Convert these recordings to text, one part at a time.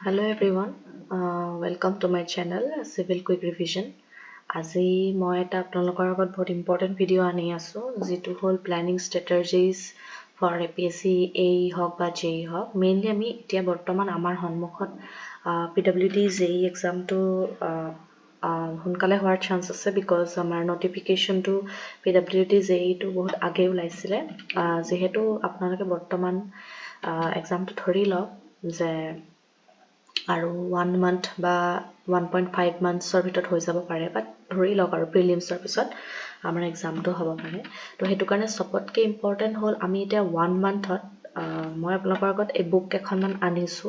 Hello everyone, welcome to my channel Civil Quick Revision. আজি মই এটা আপোনালোকৰ আগত বহুত ইম্পৰ্টেণ্ট ভিডিঅ' আনি আছো যেটো হ'ল প্ল্যানিং স্ট্ৰেটেজিজ ফৰ APSC A হওক বা JE হওক মেইনলি আমি এতিয়া বৰ্তমান আমাৰ সন্মুখত PWD JE এক্সামটো সোনকালে হোৱাৰ চান্স আছে বিকজ আমাৰ নটিফিকেশনটো PWD JE টো বহুত আগে ওলাইছিলে যেহেতু আপোনালোকে বৰ্তমান এক্সামটো ধৰি লওক যে আৰু 1 month বা 1.5 monthsৰ ভিতৰত হৈ যাব পাৰে বাট ধৰি লওক আৰু প্ৰিলিমছৰ পিছত আমাৰ এক্সামটো হ'ব পাৰে তো হেতু কাৰণে সবতকে ইম্পৰ্টেন্ট হ'ল আমি এতিয়া 1 monthত মই আপোনালোকৰ আগত এই বুক এখনমান আনিছো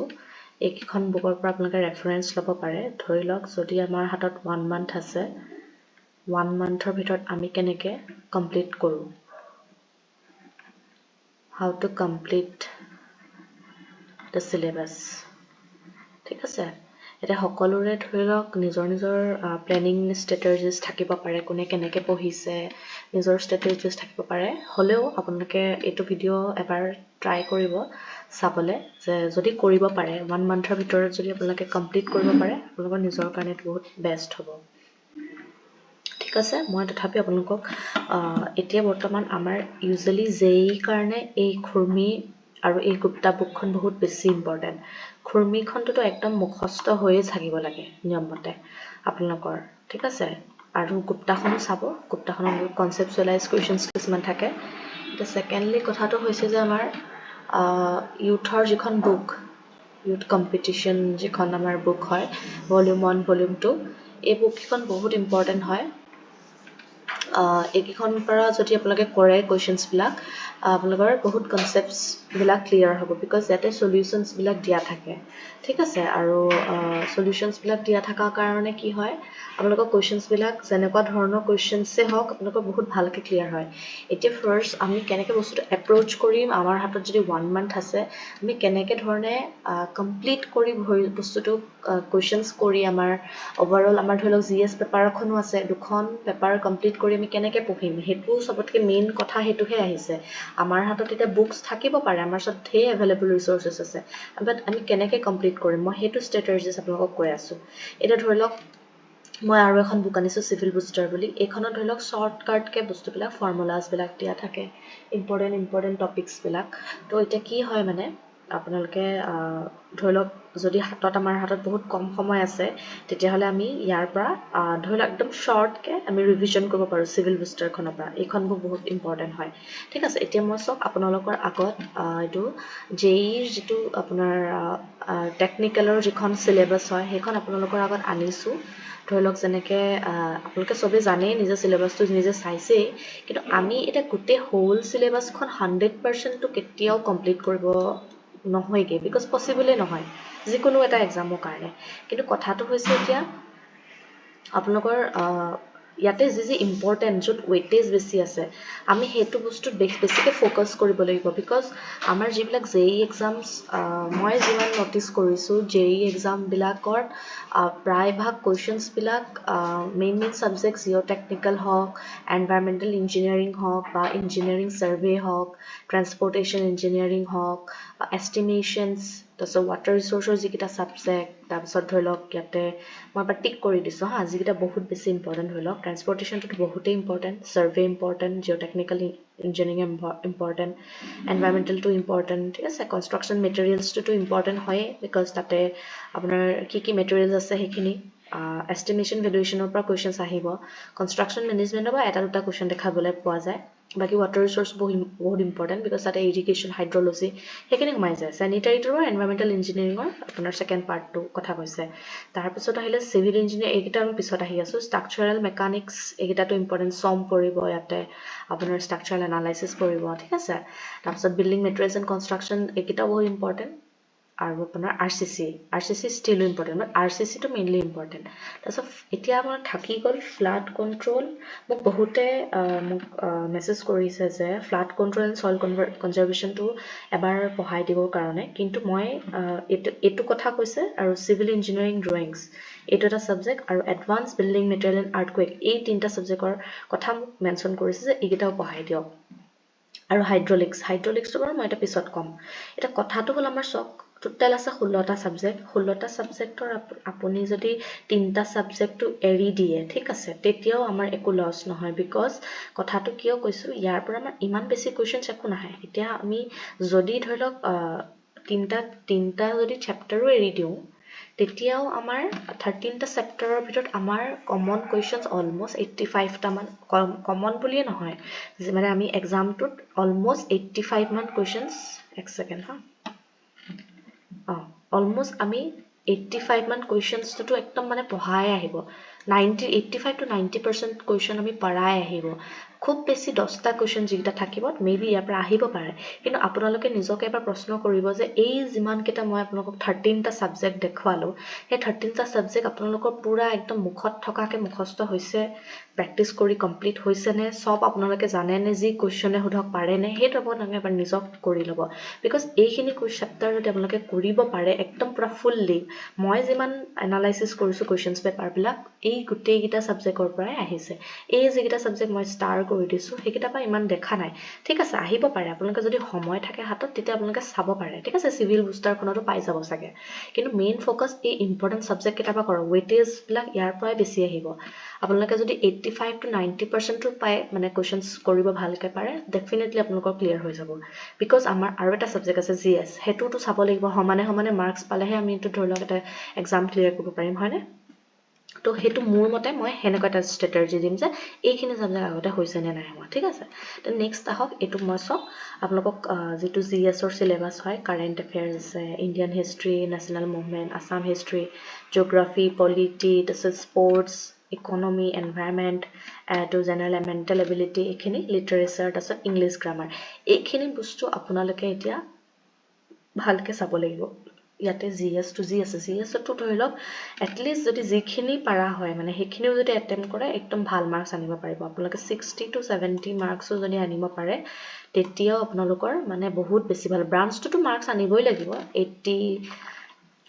এইখন বুকৰ পৰা আপোনালোকে ৰেফাৰেন্স ল'ব পাৰে ধৰি লওক যদি আমাৰ হাতত 1 month আছে 1 monthৰ ভিতৰত আমি কেনেকে কমপ্লিট কৰো how to complete the syllabus ঠিক আছে এটা সকলোৰে ধৰি লওক নিজৰ প্ল্যানিং স্ট্ৰেটেজিজ থাকিব পাৰে কোনে কেনেকে পঢ়িছে নিজৰ স্ট্ৰেটেজিজ থাকিব পাৰে হলেও আপোনালোকে এইটো ভিডিঅ' এবাৰ ট্ৰাই কৰিব চাবলে যে যদি কৰিব পাৰে 1 monthৰ ভিতৰত যদি আপোনালোকে কমপ্লিট কৰিব পাৰে আপোনালোকৰ নিজৰ কাৰণে বহুত বেষ্ট হ'ব ঠিক আছে মই তথাপি আপোনালোকক এতিয়া বৰ্তমান আমাৰ ইউজুৱেলি জেই কাৰণে এই খুৰমি আৰু এই গুপ্তা বুকখন বহুত বেছি ইম্পৰ্টেন্ট খুৰমিখনটো একদম মুখস্থ হৈয়ে থাকিব লাগে নিয়মমতে আপোনালোকৰ ঠিক আছে আৰু গুপ্তাখনো চাব গুপ্তাখনৰ কনসেপচুৱেলাইজ কোৱেশ্চনছ কিছুমান থাকে এটা সেকেন্ডলি কথাটো হৈছে যে আমাৰ ইউথৰ যিখন বুক ইউথ কম্পিটিশন যিখন আমাৰ বুক হয় ভলিউম 1 ভলিউম 2 এই বুকখন বহুত ইম্পৰ্টেন্ট হয় এইখন পৰা যদি আপোনালোকে কৰে কোৱেশ্চনছ বিলাক আপোনালোকৰ বহুত কনসেপ্টছ বিলাক ক্লিয়াৰ হ'ব বিকজ ইয়াতে সলিউশনছ বিলাক দিয়া থাকে ঠিক আছে আৰু সলিউশনছ বিলাক দিয়া থকা কাৰণে কি হয় আপোনালোকৰ কোৱেশ্চনছ বিলাক যেনেকুৱা ধৰণৰ কোৱেশ্চনছে হওক আপোনালোকৰ বহুত ভালকে ক্লিয়াৰ হয় এতিয়া ফাৰ্স্ট আমি কেনেকে বস্তুটো এপ্ৰোচ কৰিম আমাৰ হাতত যদি 1 month আছে আমি কেনেকে ধৰণে কমপ্লিট কৰি বস্তুটো কোৱেশ্চনছ কৰি আমাৰ ওভাৰঅল আমাৰ ধৰি লওক জিএস পেপাৰ এখনো আছে দুখন পেপাৰ কমপ্লিট কৰি আমি কেনেকে পঢ়িম হেতু সবতকে মেইন কথা হেতুহে আহিছে আমাৰ হাতত এটা বুকস থাকিব পাৰে আমাৰ সব ধে अवेलेबल ৰিসোৰ্সেস আছে বাট আমি কেনেকে কমপ্লিট কৰিম মই হেতু স্ট্ৰেটেজিজ আপোনালোকক কৈ আছো এটা ধৰি লওক মই আৰু এখন বুক আনিছো সিভিল বুস্টাৰ বুলি এখনত ধৰি লওক শৰ্টকাট কে বস্তুবিলাক ফৰ্মুলাস বিলাক দিয়া থাকে ইম্পৰ্টেন্ট টপিকস বিলাক তো এটা কি হয় মানে আপোনালোকে ধৰি লওক যদি আমাৰ হাতত বহুত কম সময় আছে তেতিয়া হলে আমি ইয়াৰ পৰা ধৰি লওক একদম শৰ্ট কে আমি ৰিভিজন কৰিব পাৰো সিভিল বুস্টাৰ খনৰ পৰা এইখন বহুত ইম্পৰ্টেন্ট হয় ঠিক আছে এতিয়া মই সব আপোনালোকৰ আগত এটো জেইৰ যেটো আপোনাৰ টেকনিক্যালৰ যিখন সিলেবাস হয় সেইখন আপোনালোকৰ আগত আনিছো ধৰি লওক যেনেকে আপোনালোকে সবে জানে নিজে সিলেবাসটো নিজে চাইছে কিন্তু আমি এটা গুটে হোল সিলেবাসখন 100% তো কেতিয়াও কমপ্লিট কৰিব নহয়গে বিকজ পসিবলে নহয় যিকোনো এটা এক্সামৰ কাৰণে কিন্তু কথাটো হৈছে এতিয়া আপোনালোকৰ ইয়াতে যি ইম্পৰ্টেন্ট যত ওয়েটেজ বেছি আছে আমি হেতু বস্তু বেছিকে ফোকাস কৰিব লাগিব বিকজ আমাৰ যিবিলাক জেই এক্সামস মই যিমান নটিস কৰিছো জেই এক্সাম বিলাকৰ প্ৰায় ভাগ কোৱেশ্চনছ বিলাক মেইন সাবজেক্টস জিও টেকনিক্যাল হওক এনভায়ৰনমেন্টাল ইঞ্জিনিয়াৰিং হওক বা ইঞ্জিনিয়াৰিং সাৰ্ভে হওক ট্ৰান্সপোৰ্টেশন ইঞ্জিনিয়াৰিং হওক এস্টিমেশনস তাৰপিছত ওয়াটাৰ ৰিসোৰ্সৰ যিকিটা সাবজেক্ট তাৰপিছত ধৰি লওক ইয়াতে মই এটা টিক কৰি দিছো হা যিকিটা বহুত বেছি ইম্পৰ্টেন্ট ধৰি লওক ট্ৰান্সপোৰ্টেশনটো বহুতেই important survey important geotechnical engineering important environmental too important ঠিক আছে কনস্ট্ৰাকচন মেটেৰিয়েলছ টু ইম্পৰ্টেন্ট হয় বিকজ তাতে আপোনাৰ কি মেটেৰিয়েলছ আছে সেইখিনি এস্টিমেশন ভ্যালুয়েশনৰ পৰা কোৱেশ্চনছ আহিব কনস্ট্ৰাকচন মেনেজমেন্টৰ পৰা এটা দুটা কোৱেশ্চন দেখাবলৈ পোৱা যায় বাকি ওয়াটাৰ ৰিসোৰ্স বহুত ইম্পৰ্টেন্ট বিকজ তাতে ইৰিগেশ্যন হাইড্ৰলজি সেইখিনি কমাই যায় স্যানিটাৰীটোৰ এনভায়ৰনমেন্টাল ইঞ্জিনিয়াৰিংৰ আপোনাৰ সেকেন্ড পাৰ্টটো কথা কৈছে তাৰ পিছত আহিলে সিভিল ইঞ্জিনিয়াৰ এইকিটা আমি পিছত আহি আছো ষ্ট্ৰাকচাৰাল মেকানিক্স এইকিটাটো ইম্পৰ্টেন্ট সম পৰিব ইয়াতে আপোনাৰ ষ্ট্ৰাকচাৰাল এনালাইসিস পৰিব ঠিক আছে তাৰ পিছত বিল্ডিং মেটেৰিয়েলছ এণ্ড কনস্ট্ৰাকচন এইকিটাও বহুত ইম্পৰ্টেন্ট আৰু আপোনাৰ আৰসিসি ষ্টিল ইম্পৰ্টেন্ট বাট আৰসিসি টো মেইনলি ইম্পৰ্টেন্ট তাৰপিছত এতিয়া আমাৰ থাকি গল ফ্লাড কন্ট্ৰোল মোক বহুতে মোক মেছেজ কৰিছে যে flood control and soil conservation টো এবাৰ পঢ়াই দিবৰ কাৰণে কিন্তু মই এটো কথা কৈছে আৰু সিভিল ইঞ্জিনিয়াৰিং ড্ৰয়িংছ এইটো এটা সাবজেক্ট আৰু advance building material and earthquake এই তিনটা সাবজেক্টৰ কথা মোক মেনশন কৰিছে যে এইকেইটাও পঢ়াই দিয়ক আৰু হাইড্ৰলিক্সটো বাৰু মই এটা পিছত কম এটা কথাটো হ'ল আমাৰ টোটাল আছে 16টা সাবজেক্ট 16টা সাবজেক্টৰ আপুনি যদি 3টা সাবজেক্টটো এৰি দিয়ে ঠিক আছে তেতিয়াও আমাৰ একো লছ নহয় বিকজ কথাটো কিয় কৈছো ইয়াৰ পৰা আমাৰ ইমান বেছি কোৱেশ্চনছ একো নাহে এতিয়া আমি যদি ধৰি লওক তিনটা যদি চেপ্টাৰো এৰি দিওঁ তেতিয়াও আমাৰ 13টা চেপ্টাৰৰ ভিতৰত আমাৰ কমন কোৱেশ্চনছ অলমোষ্ট 85টা মান কমন বুলিয়ে নহয় মানে আমি এক্সামটোত অলমোষ্ট 85 মান কোৱেশ্চনছ এক সেকেন্ড হা অলমোষ্ট আমি 85 মান কোৱেশ্চনছটো একদম মানে পঢ়াই আহিব 85 to 90% কোৱেশ্চন আমি পঢ়াই আহিব খুব বেছি 10টা কোৱেশ্চন যিটা থাকিব মেবি ইয়াৰ পৰা আহিব পাৰে কিন্তু আপোনালোকে নিজকে এবাৰ প্ৰশ্ন কৰিব যে এই যিমান কেইটা মই আপোনালোকক 13টা সাবজেক্ট দেখুৱালো এই 13টা সাবজেক্ট আপোনালোকৰ পুৰা একদম মুখত থকাকে মুখস্থ হৈছে প্ৰেক্টিস কৰি কমপ্লিট হৈছে নে সব আপোনালোকে জানে নে যি কোৱেশ্চনে সুধক পাৰে নে হেটো আপোনালোকে এবাৰ নিজক কৰি ল'ব বিকজ এইখিনি চেপ্টাৰ যদি আপোনালোকে কৰিব পাৰে একদম পুৰা ফুললি মই যিমান এনালাইসিস কৰিছো কোৱেশ্চনছ পেপাৰ বিলাক এই গুটেই গিটা সাবজেক্টৰ পৰাই আহিছে এই যেগিটা সাবজেক্ট মই ষ্টাৰ কৰি দিছো হেকিটা পা ইমান দেখা নাই ঠিক আছে আহিব পাৰে আপোনালোকে যদি সময় থাকে হাতত তেতিয়া আপোনালোকে চাব পাৰে ঠিক আছে সিভিল বুষ্টাৰ খনটো পাই যাব সাগে কিন্তু মেইন ফোকাস এই ইম্পৰ্টেন্ট সাবজেক্ট কেটা পা কৰক ওয়েটেজ বিলাক ইয়াৰ পৰাই বেছি আহিব আপোনালোকে যদি 85 to 90% টো পায় মানে কোৱেশ্চনছ কৰিব ভালকে পাৰে ডেফিনেটলি আপোনালোকৰ ক্লিয়াৰ হৈ যাব বিকজ আমাৰ আৰু এটা সাবজেক্ট আছে জিএস হেতুটো চাব লাগিব সমানে মাৰ্কস পালেহে আমি এটো ধৰি লওক এটা এক্সাম ক্লিয়াৰ কৰিব পাৰিম হয়নে তো হেতু মোৰ মতে মই হেনেকা এটা স্ট্ৰ্যাটেজি দিম যে এইখিনি সাবজেক্ট আগতে হৈছে নে নাই হোৱা ঠিক আছে তে নেক্সট আহক এটো মই সব আপোনালোকক যেটো জিএছৰ সিলেবাস হয় কাৰেন্ট এফেয়াৰ্স আছে Indian হিস্ট্ৰি national movement Assam হিস্ট্ৰি geography polity sports economy environment to general and mental ability এখিনি লিটারেচার আছে ইংলিশ গ্রামার এইখিনি বস্তু আপোনালোকে এতিয়া ভালকে চাব লাগিব ইয়াতে জিএস টু জি আছে জিএস টু ধৰি লওক এটলিষ্ট যদি যিখিনি পাৰা হয় মানে হেখিনিও যদি এটেম্প কৰে একদম ভাল মাৰ্কস আনিব পাৰিব আপোনালোকে 60 to 70 মাৰ্কসও যদি আনিব পাৰে তেতিয়াও আপোনালোকৰ মানে বহুত বেছি ভাল ব্ৰাঞ্চটো মাৰ্কস আনিবই লাগিব 80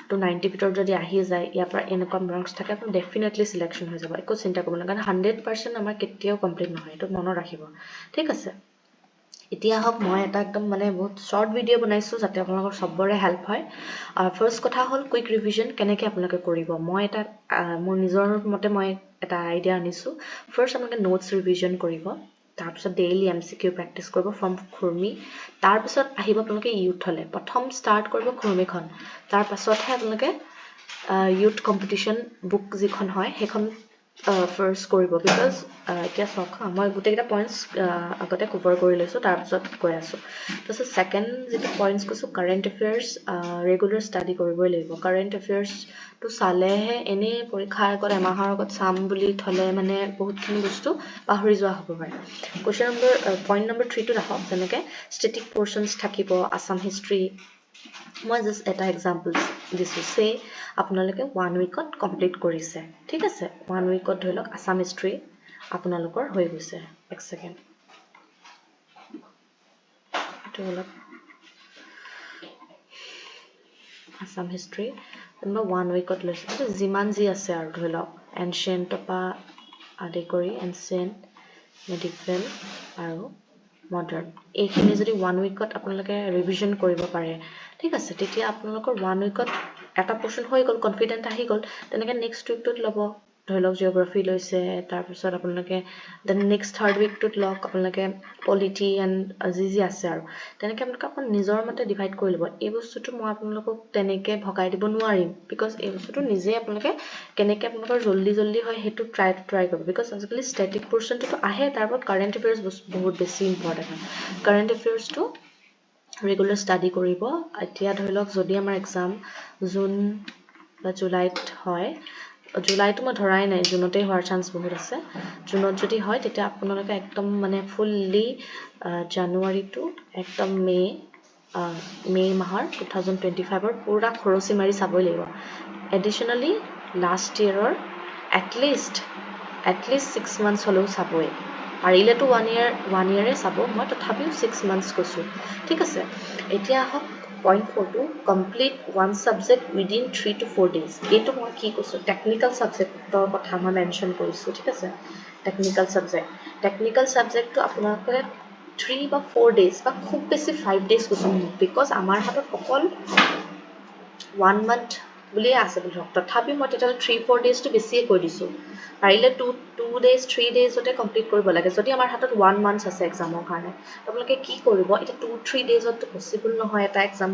to 90 ভিতৰত যদি আহি যায় ইয়াৰ পৰা এনেকুৱা মাৰ্কস থাকে আপুনি ডেফিনেটলি সিলেকশন হৈ যাব একো চিন্তা কৰিব নালাগে কাৰণ 100% আমাৰ কেতিয়াও কমপ্লিট নহয় এটো মনত ৰাখিব ঠিক আছে এতিয়া হক মই এটা একদম মানে বহুত শৰ্ট ভিডিও বনাইছো যাতে আপোনালোকৰ সবৰে হেল্প হয় ফাৰ্স্ট কথা হল কুইক ৰিভিজন কেনেকৈ আপোনালোকে কৰিব মই এটা মোৰ নিজৰ মতে মই এটা আইডিয়া আনিছো ফাৰ্স্ট আপোনালোকে নোটস ৰিভিজন কৰিব তাৰ পিছত ডেইলি এমসিকিউ প্ৰেক্টিস কৰিব ফ্ৰম খুৰমি তাৰ পিছত আহিব আপোনালোকে ইউথ হলে প্ৰথম স্টাৰ্ট কৰিব খুৰমিখন তাৰ পাছতহে আপোনালোকে ইউথ কম্পিটিশন বুক যিখন হয় হেখন ফাৰ্স্ট কৰিব বিকজ এতিয়া সক মই গুটেইটা পইণ্টস আগতে কভাৰ কৰি লৈছো তাৰ পিছত কৈ আছো তাৰপিছত সেকেন্ড যেটো পইণ্টস কৈছো কাৰেন্ট এফেয়াৰ্স ৰেগুলাৰ ষ্টাডি কৰিবই লাগিব কাৰেন্ট এফেয়াৰ্স তো চালেহে এনে পৰীক্ষাৰ আগত এমাহৰ আগত চাম বুলি থলে মানে বহুতখিনি বস্তু পাহৰি যোৱা হ'ব পাৰে কোৱেশ্চন নম্বৰ পইণ্ট নম্বৰ 3 টো ৰাখক যেনেকে স্ট্যাটিক পোৰশনছ থাকিব আসাম হিষ্ট্ৰি মই জাস্ট এটা এক্সাম্পল দিছো সে আপোনালোকে 1 উইকত কমপ্লিট কৰিছে ঠিক আছে 1 উইকত ধৰি লওক আসাম হিষ্ট্ৰি আপোনালোকৰ হৈ গৈছে এক সেকেন্ড এটো অলপ আসাম হিষ্ট্ৰি মই 1 উইকত লৈছো এটো যিমান যি আছে আৰু ধৰি লওক এনশিয়েন্ট পা আদি কৰি এনশিয়েন্ট মেডিকেল আৰু মডাৰ্ন এইখিনি যদি 1 উইকত আপোনালোকে ৰিভিজন কৰিব পাৰে ঠিক আছে তেতিয়া আপোনালোকৰ 1 উইকত এটা পোৰশন হৈ গল কনফিডেন্ট আহি গল তেনেকে নেক্সট উইকটোত লব ধৰি লওক জিওগ্ৰাফি লৈছে তাৰ পিছত আপোনালোকে দেন নেক্সট থাৰ্ড উইকটোত লওক আপোনালোকে পলিটি এন্ড যি আছে আৰু তেনেকে আপোনালোকে আপোন নিজৰ মতে ডিভাইড কৰি লব এই বস্তুটো মই আপোনালোকক তেনেকে ভগাই দিব নোৱাৰিম বিকজ এই বস্তুটো নিজে আপোনালোকে কেনেকে আপোনালোকৰ জলদি হয় হেতু ট্ৰাই কৰিব বিকজ আজিকালি স্ট্যাটিক পোৰশনটো আহে তাৰপৰ কাৰেন্ট এফেয়াৰ্স বহুত বেছি ইম্পৰ্টেন্ট কাৰেন্ট এফেয়াৰ্সটো ৰেগুলাৰ ষ্টাডি কৰিব এতিয়া ধৰি লওক যদি আমাৰ এক্সাম জুন বা জুলাইত হয় জুলাইটো মই ধৰাই নাই জুনতে হোৱাৰ চান্স বহুত আছে জুনত যদি হয় তেতিয়া আপোনালোকে একদম মানে ফুললি জানুৱাৰী টু একদম মে মাহৰ 2025 ৰ পুৰা খৰচি মাৰি চাবই লাগিব এডিশনালি লাষ্ট ইয়াৰৰ এটলিষ্ট 6 মান্থস হলেও চাবই পাৰিলেতো 1 ইয়াৰে চাব মই তথাপিও 6 মান্থস কৈছো ঠিক আছে এতিয়া হক পইণ্ট 4 টো complete one subject within 3 to 4 days এইটো মই কি কৈছো টেকনিক্যাল সাবজেক্টৰ কথা মই মেনশন কৰিছো ঠিক আছে টেকনিক্যাল সাবজেক্টটো আপোনালোকে 3 বা 4 days বা খুব বেছি 5 days কৈছো বিকজ আমাৰ হাতত অকল 1 month বুলিয়ে আছে বুলি ধৰক তথাপি মই তেতিয়াহ'লে 3-4 ডেজটো বেছিয়ে কৈ দিছোঁ পাৰিলে 2 days 3 daysতে কমপ্লিট কৰিব লাগে যদি আমাৰ হাতত 1 month আছে এক্সামৰ কাৰণে আপোনালোকে কি কৰিব এতিয়া 2-3 daysতো পচিবল নহয় এটা এক্সাম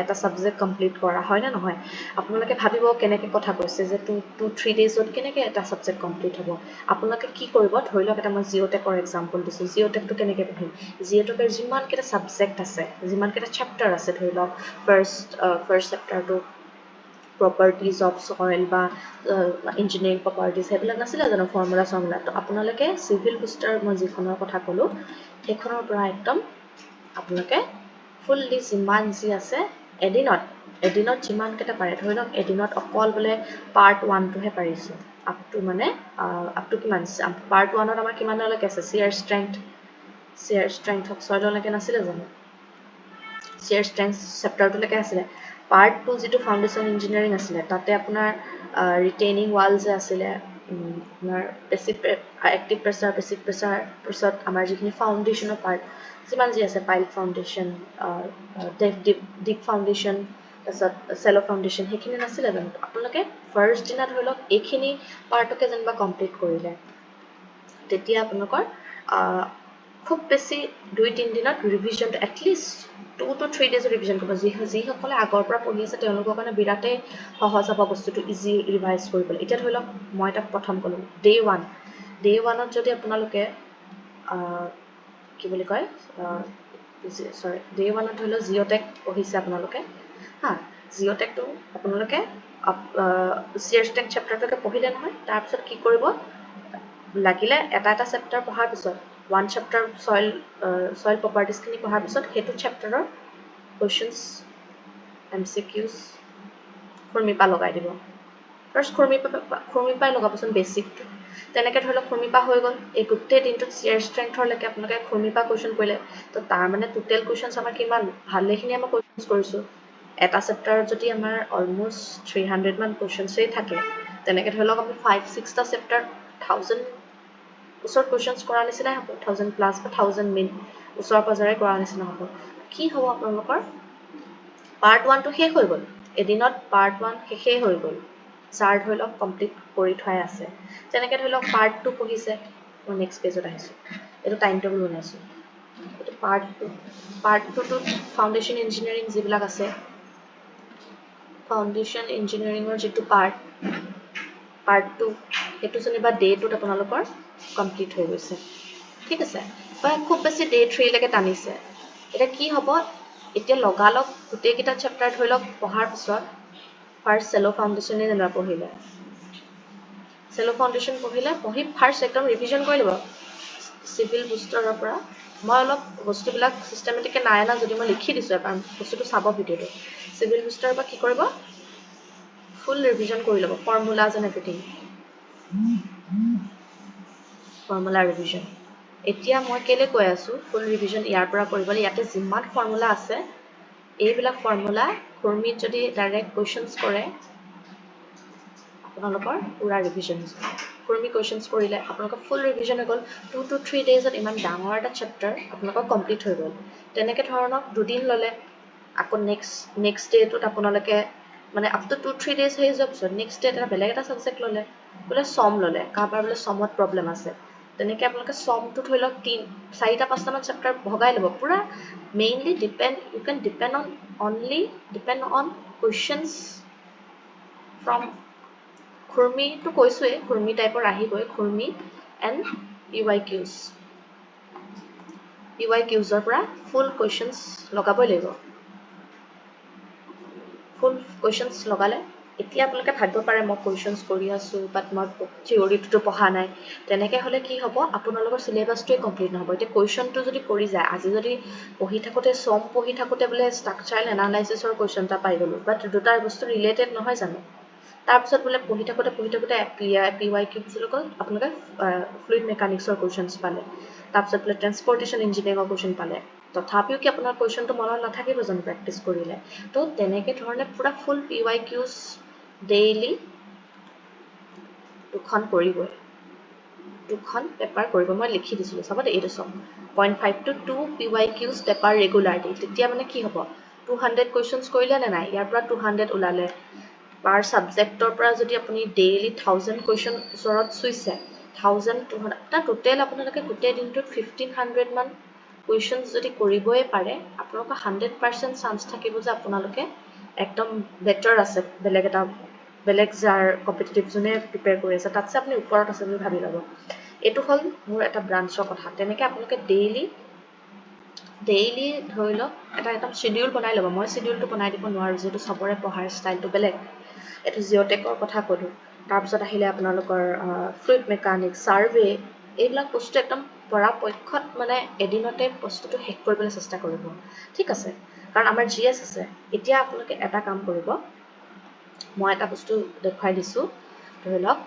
এটা সাবজেক্ট কমপ্লিট কৰা হয় না নহয় আপোনালোকে ভাবিব কেনেকৈ কথা কৈছে যে 2-3 daysত কেনেকৈ এটা সাবজেক্ট কমপ্লিট হ'ব আপোনালোকে কি কৰিব ধৰি লওক এটা মই জিঅ'টেকৰ এক্সাম্পল দিছোঁ জিঅ'টেকটো কেনেকৈ পঢ়িম জিঅ'টেকৰ যিমানকেইটা সাবজেক্ট আছে যিমানকেইটা চেপ্টাৰ আছে ধৰি লওক ফাৰ্ষ্ট চেপ্টাৰটো properties of soil বা engineering properties সেইবিলাক নাছিলে জানো ফৰ্মুলা চৰ্মুলা তো আপোনালোকে চিভিল বুষ্টাৰ মই যিখনৰ কথা ক'লোঁ সেইখনৰ পৰা একদম আপোনালোকে ফুললি যিমান যি আছে এদিনত যিমানকেইটা পাৰে ধৰি লওক এদিনত অকল বোলে পাৰ্ট 1টোহে পাৰিছোঁ আপ টু কিমান পাৰ্ট 1ত আমাৰ কিমানলৈকে আছে চিয়াৰ ষ্ট্ৰেংথ অফ চইললৈকে নাছিলে জানো চিয়াৰ ষ্ট্ৰেংথ চেপ্টাৰটোলৈকে আছিলে পাৰ্ট 2 যিটো ফাউণ্ডেশ্যন ইঞ্জিনিয়াৰিং আছিলে তাতে আপোনাৰ ৰিটেইনিং ৱাল যে আছিলে আপোনাৰ এক্টিভ প্ৰেছাৰ বেছিক প্ৰেছাৰ পিছত আমাৰ যিখিনি ফাউণ্ডেশ্যনৰ পাৰ্ট যিমান যি আছে পাইল ফাউণ্ডেশ্যন ডিপ ফাউণ্ডেশ্যন তাৰপিছত চেল' ফাউণ্ডেশ্যন সেইখিনি নাছিলে জানো আপোনালোকে ফাৰ্ষ্ট দিনা ধৰি লওক এইখিনি পাৰ্টকে যেনিবা কমপ্লিট কৰিলে তেতিয়া আপোনালোকৰ খুব বেছি 2-3 দিনত ৰিভিজনটো এটলিষ্ট 2 to 3 days ৰিভিজন কৰিব যিসকলে আগৰ পৰা পঢ়ি আছে তেওঁলোকৰ কাৰণে বিৰাটেই সহজ হ'ব বস্তুটো ইজি ৰিভাইজ কৰিবলৈ এতিয়া ধৰি লওক মই এটা প্ৰথম ক'লোঁ ডে 1ত যদি আপোনালোকে কি বুলি কয় ডে 1ত ধৰি লওক জিঅ'টেক পঢ়িছে আপোনালোকে হা জিঅ'টেকটো আপোনালোকে চিয়াৰ ষ্ট্ৰেংথ চেপ্টাৰটোকে পঢ়িলে নহয় তাৰপিছত কি কৰিব লাগিলে এটা চেপ্টাৰ পঢ়াৰ পিছত 1 চেপ্টাৰ soil propertiesখিনি পঢ়াৰ পিছত সেইটো চেপ্টাৰৰ questions MCQs খুৰমিপা লগাই দিব ফাৰ্ষ্ট খুৰমিপাই লগাবচোন বেছিকটো তেনেকৈ ধৰি লওক খুৰমিপা হৈ গ'ল এই গোটেই দিনটোত চিয়াৰ ষ্ট্ৰেংথৰলৈকে আপোনালোকে খুৰমিপা কুৱেশ্যন কৰিলে তো তাৰ মানে টোটেল কুৱেশ্যনছ আমাৰ কিমান ভালেখিনি আমাৰ কুৱেশ্যনছ কৰিছোঁ এটা চেপ্টাৰত যদি আমাৰ অলমষ্ট 300 মান কুৱেশ্যনছেই থাকে তেনেকৈ ধৰি লওক আমি 5-6টা চেপ্টাৰ 1000 ওচৰত কুৱেশ্যনছ কৰাৰ নিচিনাই হ'ব 1000 প্লাছ বা 1000 মিন ওচৰ পাজৰে কৰাৰ নিচিনা হ'ব কি হ'ব আপোনালোকৰ পাৰ্ট 1টো শেষ হৈ গ'ল এদিনত পাৰ্ট 1 শেষেই হৈ গ'ল যাৰ ধৰি লওক কমপ্লিট কৰি থোৱাই আছে তেনেকৈ ধৰি লওক পাৰ্ট 2 পঢ়িছে মই নেক্সট পেজত আহিছোঁ এইটো টাইম টেবুল বনাইছোঁ এইটো পাৰ্ট 2টোত ফাউণ্ডেশ্যন ইঞ্জিনিয়াৰিং যিবিলাক আছে ফাউণ্ডেশ্যন ইঞ্জিনিয়াৰিঙৰ যিটো পাৰ্ট 2 সেইটো যেনিবা ডে 2ত আপোনালোকৰ কমপ্লিট হৈ গৈছে ঠিক আছে বা খুব বেছি ডে 3লৈকে টানিছে এতিয়া কি হ'ব এতিয়া লগালগ গোটেইকেইটা চেপ্টাৰ ধৰি লওক পঢ়াৰ পিছত ফাৰ্ষ্ট চেল' ফাউণ্ডেশ্যনে যেনিবা পঢ়িলে পঢ়ি ফাৰ্ষ্ট একদম ৰিভিজন কৰি ল'ব চিভিল বুষ্টাৰৰ পৰা মই অলপ বস্তুবিলাক চিষ্টেমেটিককৈ নাই অনা যদি মই লিখি দিছোঁ কাৰণ বস্তুটো চাব ভিডিঅ'টো চিভিল বুষ্টাৰৰ পৰা কি কৰিব ফুল ৰিভিজন কৰি ল'ব formulas and everything formula revision এতিয়া মই কেলৈ কৈ আছোঁ ফুল ৰিভিজন ইয়াৰ পৰা কৰিবলৈ ইয়াতে যিমান ফৰ্মুলা আছে এইবিলাক ফৰ্মুলা খুৰমিত যদি ডাইৰেক্ট কুৱেশ্যনছ কৰে আপোনালোকৰ পুৰা ৰিভিজন হৈছে খুৰমি কুৱেশ্যনছ কৰিলে আপোনালোকৰ ফুল ৰিভিজন হৈ গ'ল 2 to 3 daysত ইমান ডাঙৰ এটা চেপ্টাৰ আপোনালোকৰ কমপ্লিট হৈ গ'ল তেনেকৈ ধৰণক দুদিন ল'লে আকৌ নেক্সট ডেটোত আপোনালোকে মানে আপ টু 2-3 days হৈ যোৱাৰ পিছত নেক্সট ডেট এটা বেলেগ এটা ছাবজেক্ট ল'লে বোলে চম ল'লে কাৰোবাৰ বোলে চমত প্ৰব্লেম আছে তেনেকৈ আপোনালোকে চমটো ধৰি লওক 4-5টামান চেপ্টাৰ ভগাই ল'ব পুৰা mainly you can depend on questions from খুৰমিটো কৈছোঁৱেই খুৰমি টাইপৰ আহিবই খুৰমি এণ্ড PYQৰ পৰা ফুল কুৱেশ্যনছ লগাবই লাগিব ফুল কুৱেশ্যনছ লগালে এতিয়া আপোনালোকে ভাবিব পাৰে মই কুৱেশ্যনছ কৰি আছোঁ বাট মই থিয়ৰিটোতো পঢ়া নাই তেনেকৈ হ'লে কি হ'ব আপোনালোকৰ চিলেবাছটোৱে কমপ্লিট নহ'ব এতিয়া কুৱেশ্যনটো যদি পৰি যায় আজি যদি পঢ়ি থাকোঁতে পঢ়ি থাকোঁতে বোলে ষ্ট্ৰাকচাৰেল এনালাইচিছৰ কুৱেশ্যন এটা পাই গ'লোঁ বাট দুটাৰ বস্তু ৰিলেটেড নহয় জানো তাৰপিছত বোলে পঢ়ি থাকোঁতে PYQ বুলি কয় আপোনালোকে ফ্লুইড মেকানিক্সৰ কুৱেশ্যনছ পালে তাৰপিছত বোলে ট্ৰেন্সপৰ্টেশ্যন ইঞ্জিনিয়াৰিঙৰ কুৱেশ্যন পালে তথাপিও কি আপোনাৰ কুৱেশ্যনটো মনত নাথাকিব জানো প্ৰেক্টিছ কৰিলে তো তেনেকৈ ধৰণে পুৰা ফুল PYQs ডেইলি 2খন কৰিবই 2খন পেপাৰ কৰিব মই লিখি দিছিলোঁ চাব দেই এইটো চব 0.5 to 2 PYQs পেপাৰ ৰেগুলাৰলি তেতিয়া মানে কি হ'ব 200 কুৱেশ্যনছ কৰিলে নে নাই ইয়াৰ পৰা 200 ওলালে পাৰ সাবজেক্টৰ পৰা যদি আপুনি ডেইলি 1000 কুৱেশ্যন ওচৰত চুইছে 1200 টা টোটেল আপোনালোকে গোটেই দিনটোত 1500 মান কুৱেশ্যনছ যদি কৰিবই পাৰে আপোনালোকৰ 100% চান্স থাকিব যে আপোনালোকে একদম বেটাৰ আছে বেলেগ যাৰ কম্পিটিটিভ জোনে প্ৰিপেয়াৰ কৰি আছে তাতছে আপুনি ওপৰত আছে বুলি ভাবি ল'ব এইটো হ'ল মোৰ এটা ব্ৰাঞ্চৰ কথা তেনেকৈ আপোনালোকে ডেইলি ধৰি লওক এটা একদম শিডিউল বনাই ল'ব মই শিডিউলটো বনাই দিব নোৱাৰোঁ যিহেতু চবৰে পঢ়াৰ ষ্টাইলটো বেলেগ এইটো জিঅ'টেকৰ কথা ক'লোঁ তাৰপিছত আহিলে আপোনালোকৰ ফ্লুইড মেকানিক্স ছাৰ্ভে এইবিলাক বস্তু একদম পৰাপক্ষত মানে এদিনতে বস্তুটো শেষ কৰিবলৈ চেষ্টা কৰিব ঠিক আছে কাৰণ আমাৰ GS আছে এতিয়া আপোনালোকে এটা কাম কৰিব মই এটা বস্তু দেখুৱাই দিছোঁ ধৰি লওক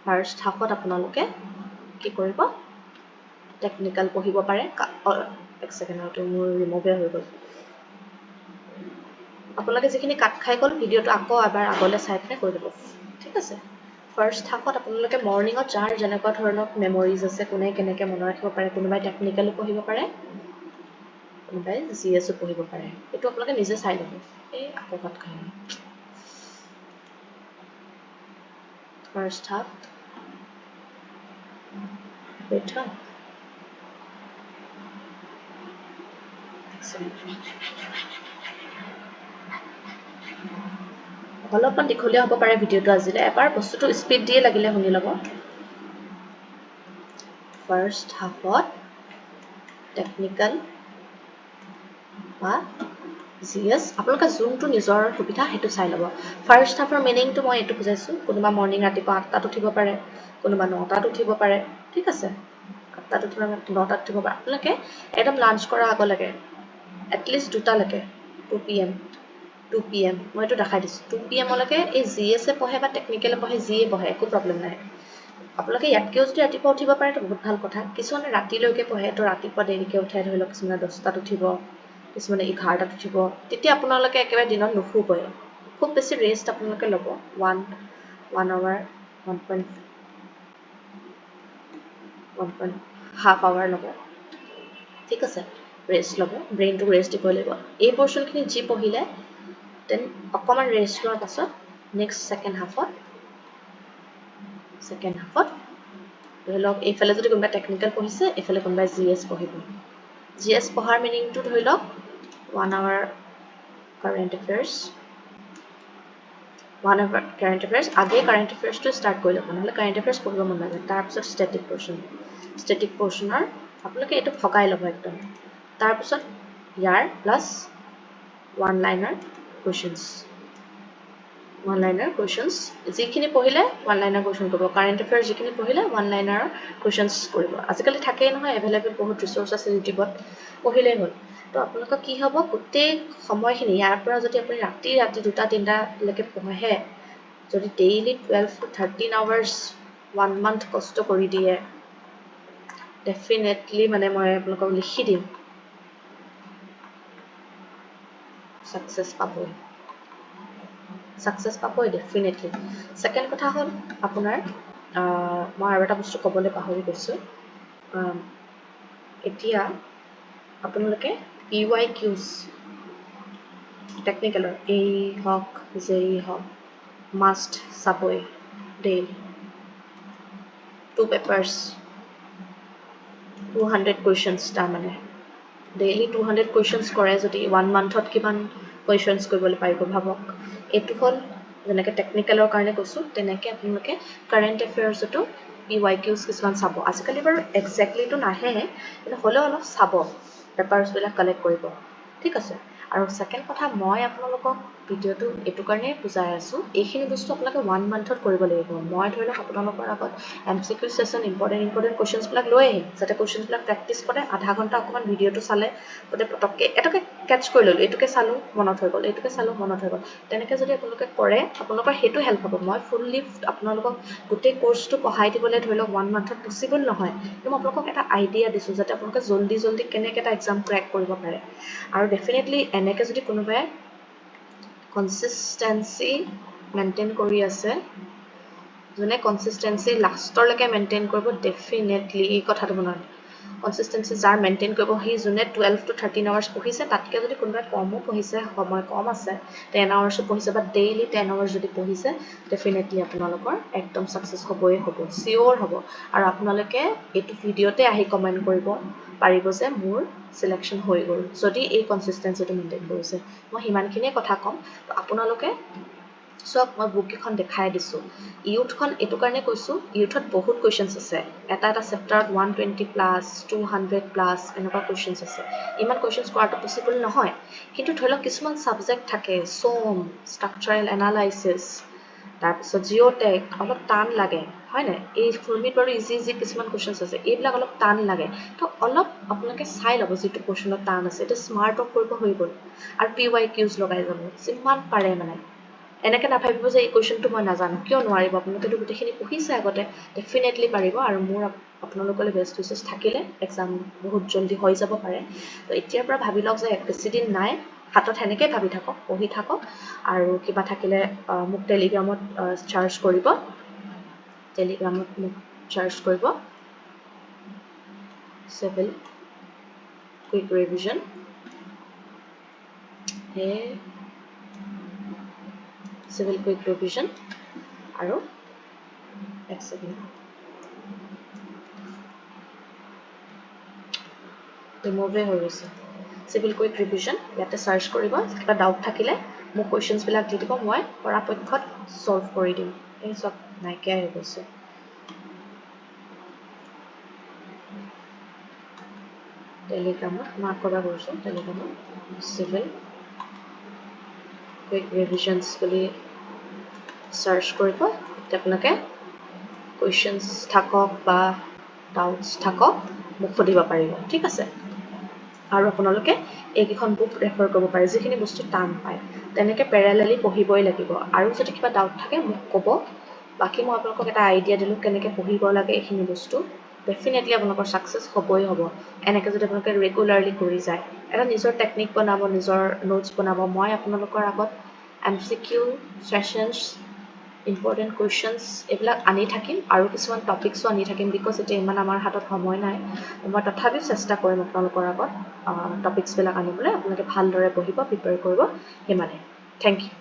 ফাৰ্ষ্ট হাফত আপোনালোকে কি কৰিব টেকনিক্যাল পঢ়িব পাৰে এক ছেকেণ্ডতে মোৰ ৰিমুভে হৈ গ'ল আপোনালোকে যিখিনি কাট খাই গ'ল ভিডিঅ'টো আকৌ এবাৰ আগলৈ চাই পিনে কৰি দিব ঠিক আছে ফাৰ্ষ্ট হাফত আপোনালোকে মৰ্ণিঙত যাৰ যেনেকুৱা ধৰণৰ মেমৰিজ আছে কোনে কেনেকৈ মনত ৰাখিব পাৰে কোনোবাই টেকনিক্যালো পঢ়িব পাৰে কোনোবাই GSও পঢ়িব পাৰে এইটো আপোনালোকে নিজে চাই ল'ব এই আকৌ কাট খাই ফাৰ্ষ্ট হাফ বেটা অলপমান দীঘলীয়া হ'ব পাৰে ভিডিঅ'টো আজিলে এবাৰ বস্তুটো স্পীড দিয়ে লাগিলে শুনি ল'ব ফাৰ্ষ্ট হাফত টেকনিক্যাল বা GS আপোনালোকে যোনটো নিজৰ সুবিধা সেইটো চাই ল'ব ফাৰ্ষ্ট হাফৰ মিনিংটো মই এইটো বুজাইছোঁ কোনোবা মৰ্ণিং ৰাতিপুৱা 8টাত উঠিব পাৰে কোনোবা 9টাত উঠিব পাৰে ঠিক আছে 8টাত উঠিব 9টাত উঠিব পাৰে আপোনালোকে একদম লাঞ্চ কৰাৰ আগলৈকে এটলিষ্ট 2টালৈকে 2 PM মই এইটো দেখাই দিছোঁ 2 PM লৈকে এই GSে পঢ়ে বা টেকনিক্যালে পঢ়ে যিয়ে পঢ়ে একো প্ৰব্লেম নাই আপোনালোকে ইয়াতকেও যদি ৰাতিপুৱা উঠিব পাৰে তো বহুত ভাল কথা কিছুমানে ৰাতিলৈকে পঢ়ে তো ৰাতিপুৱা দেৰিকৈ উঠাই ধৰি লওক কিছুমানে 10টাত উঠিব কিছুমানে 11টাত উঠিব তেতিয়া আপোনালোকে একেবাৰে দিনত নুশুবই খুব বেছি ৰেষ্ট আপোনালোকে ল'ব 1 hour 1.5 hour ল'ব ঠিক আছে ৰেষ্ট ল'ব ব্ৰেইনটো ৰেষ্ট দিব লাগিব এই পৰ্চনখিনি যি পঢ়িলে দেন অকণমান ৰেষ্ট লোৱাৰ পাছত নেক্সট ছেকেণ্ড হাফত ধৰি লওক এইফালে যদি কোনোবাই টেকনিক্যাল পঢ়িছে এইফালে কোনোবাই GS পঢ়িব GS পঢ়াৰ মিনিংটো ধৰি লওক 1 hour কাৰেণ্ট এফেয়াৰ্ছ আগে কাৰেণ্ট এফেয়াৰ্ছটো ষ্টাৰ্ট কৰি ল'ব নহ'লে কাৰেণ্ট এফেয়াৰ্ছ পঢ়িব মন নাযায় তাৰপিছত ষ্টেটিক পৰ্চনৰ আপোনালোকে এইটো ভগাই ল'ব একদম তাৰপিছত ইয়াৰ প্লাছ ওৱান লাইনাৰ কুৱেশ্যনছ যিখিনি পঢ়িলে ওৱান লাইনাৰ কুৱেশ্যন কৰিব কাৰেণ্ট এফেয়াৰ্ছ যিখিনি পঢ়িলে ওৱান লাইনাৰৰ কুৱেশ্যনছ কৰিব আজিকালি থাকেই নহয় এভেইলেবল বহুত ৰিচোৰ্চ আছে ইউটিউবত পঢ়িলেই হ'ল তো আপোনালোকৰ কি হ'ব গোটেই সময়খিনি ইয়াৰ পৰা যদি আপুনি ৰাতি 2টা 3টালৈকে পঢ়ে যদি ডেইলি 12 to 13 hours 1 month কষ্ট কৰি দিয়ে ডেফিনেটলি মানে মই আপোনালোকক লিখি দিম ছাকচেছ পাবই ডেফিনেটলি ছেকেণ্ড কথা হ'ল আপোনাৰ মই আৰু এটা বস্তু ক'বলৈ পাহৰি গৈছোঁ এতিয়া আপোনালোকে PYQs টেকনিক্যালৰ এই হওক JEE হওক মাষ্ট চাবই ডেইলি 2 papers 200 কুৱেশ্যনছ তাৰমানে ডেইলি 200 কুৱেশ্যনছ কৰে যদি 1 monthত কিমান কুৱেশ্যনছ কৰিবলৈ পাৰিব ভাবক এইটো হ'ল যেনেকৈ টেকনিক্যালৰ কাৰণে কৈছোঁ তেনেকৈ আপোনালোকে কাৰেণ্ট এফেয়াৰ্ছতো PYQs কিছুমান চাব আজিকালি বাৰু একজেক্টলিটো নাহে কিন্তু হ'লেও অলপ চাব পেপাৰ্ছবিলাক কালেক্ট কৰিব ঠিক আছে আৰু ছেকেণ্ড কথা মই আপোনালোকক ভিডিঅ'টো এইটো কাৰণেই বুজাই আছোঁ এইখিনি বস্তু আপোনালোকে 1 monthত কৰিব লাগিব মই ধৰি লওক আপোনালোকৰ আগত MCQ ছেশ্যন ইম্পৰ্টেণ্ট কুৱেশ্যনছবিলাক লৈ আহিম যাতে কুৱেশ্যনছবিলাক প্ৰেক্টিছ কৰে আধা ঘণ্টা অকণমান ভিডিঅ'টো চালে গোটেই পটককৈ এটাকে কেটচ কৰি ল'লোঁ এইটোকে চালোঁ মনত হৈ গ'ল তেনেকৈ যদি আপোনালোকে কৰে আপোনালোকৰ সেইটো হেল্প হ'ব মই ফুললি আপোনালোকক গোটেই কোৰ্চটো পঢ়াই দিবলৈ ধৰি লওক 1 monthত পচিবল নহয় কিন্তু মই আপোনালোকক এটা আইডিয়া দিছোঁ যাতে আপোনালোকে জল্দি কেনেকৈ এটা এক্সাম ক্ৰেক কৰিব পাৰে আৰু ডেফিনেটলি এনেকৈ যদি কোনোবাই কনচিষ্টেঞ্চি মেইনটেইন কৰি আছে যোনে কনচিষ্টেঞ্চি লাষ্টলৈকে মেইনটেইন কৰিব ডেফিনেটলি এই কথাটো মনত কনসিস্টেন্সি যাৰ মেইনটেইন কৰিব সি যোনে 12 to 13 আৱাৰ্ছ পঢ়িছে তাতকৈ যদি কোনোবাই কমো পঢ়িছে সময় কম আছে 10 আৱাৰ্ছো পঢ়িছে বা ডেইলি 10 আৱাৰ্ছ যদি পঢ়িছে ডেফিনেটলি আপোনালোকৰ একদম ছাকচেছ হ'বই হ'ব চিয়'ৰ হ'ব আৰু আপোনালোকে এইটো ভিডিঅ'তে আহি কমেণ্ট কৰিব পাৰিব যে মোৰ চিলেকশ্যন হৈ গ'ল যদি এই কনসিস্টেন্সিটো মেইনটেইন কৰিছে মই সিমানখিনিয়ে কথা ক'ম তো আপোনালোকে চক মই বুক এখন দেখাই দিছো ইউথখন এটো কাৰণে কৈছো ইউথত বহুত কোৱেশ্চনছ আছে এটা চেপ্টাৰত 120 প্লাস 200 প্লাস এনেকুৱা কোৱেশ্চনছ আছে ইমান কোৱেশ্চনছ কৰাটো পসিবল নহয় কিন্তু ধৰি লওক কিছুমান সাবজেক্ট থাকে সোম ষ্ট্ৰাকচাৰেল এনালাইসিস তাৰপিছত জিঅ'টেক অলপ টান লাগে হয় না এই ফৰ্মিট বাৰু ইজি কিছুমান কোৱেশ্চনছ আছে এইবিলাক অলপ টান লাগে তো অলপ আপোনালোকে চাই ল'ব যেটো কোৱেশ্চনত টান আছে এটা স্মাৰ্ট অফ কৰিব হৈ গ'ল আৰু PYQs লগাই যাব যিমান পাৰে মানে এনেকে নাভাবিব যে এই কোৱেশ্চনটো মই নাজানো কিয় নোৱাৰিব আপোনালোকে গোটেইখিনি পঢ়িছে আগতে ডেফিনেটলি পাৰিব আৰু মোৰ আপোনালোকলৈ বেষ্ট উইচেছ থাকিলে এক্সাম বহুত জলদি হৈ যাব পাৰে তো এতিয়াৰ পৰা ভাবি লওক যে বেছি দিন নাই হাতত হেনেকে ভাবি থাকক পঢ়ি থাকক আৰু কিবা থাকিলে মোক টেলিগ্ৰামত চাৰ্জ কৰিব টেলিগ্ৰামত মোক চাৰ্জ কৰিব সিভিল কুইক ৰিভিজন হে Civil Quick Revision আৰু এক সেকেন্ড ৰিমুভে হৈ গৈছে Civil Quick Revision ইয়াতে সাৰ্চ কৰিব কিবা ডাউট থাকিলে মোক কোৱেশ্চনছ বিলাক দি দিব মই পৰাপক্ষত সলভ কৰি দিম এই সব নাইকিয়া হৈ গৈছে টেলিগ্ৰামত মই কৰা কৰিছো টেলিগ্ৰামত Civil Quick Revisions বুলি সাৰ্চ কৰিব আপোনালোকে কোৱেশ্চনছ থাকক বা ডাউটছ থাকক মোক সুধিব পাৰিব ঠিক আছে আৰু আপোনালোকে এইকেইখন বুক ৰেফাৰ কৰিব পাৰে যিখিনি বস্তু টান পায় তেনেকে প্যাৰালেলি পঢ়িবই লাগিব আৰু যদি কিবা ডাউট থাকে মোক ক'ব বাকি মই আপোনালোকক এটা আইডিয়া দিলো কেনেকে পঢ়িব লাগে এইখিনি বস্তু ডেফিনেটলি আপোনালোকৰ সাকসেস হ'বই হ'ব এনেকে যদি আপোনালোকে ৰেগুলাৰলি কৰি যায় এটা নিজৰ টেকনিক বনাব নিজৰ নোটছ বনাব মই আপোনালোকৰ আগত MCQ সেশনছ important questions এইবিলাক আনি থাকিম আৰু কিছুমান টপিকসও আনি থাকিম বিকজ এটা ইমান আমাৰ হাতত সময় নাই মই তথাপি চেষ্টা কৰিম আপোনালোকৰ আগত টপিকস বিলাক আনিবলৈ আপোনালোকে ভালদৰে পঢ়িব প্ৰিপেয়াৰ কৰিব হিমানে থ্যাংক ইউ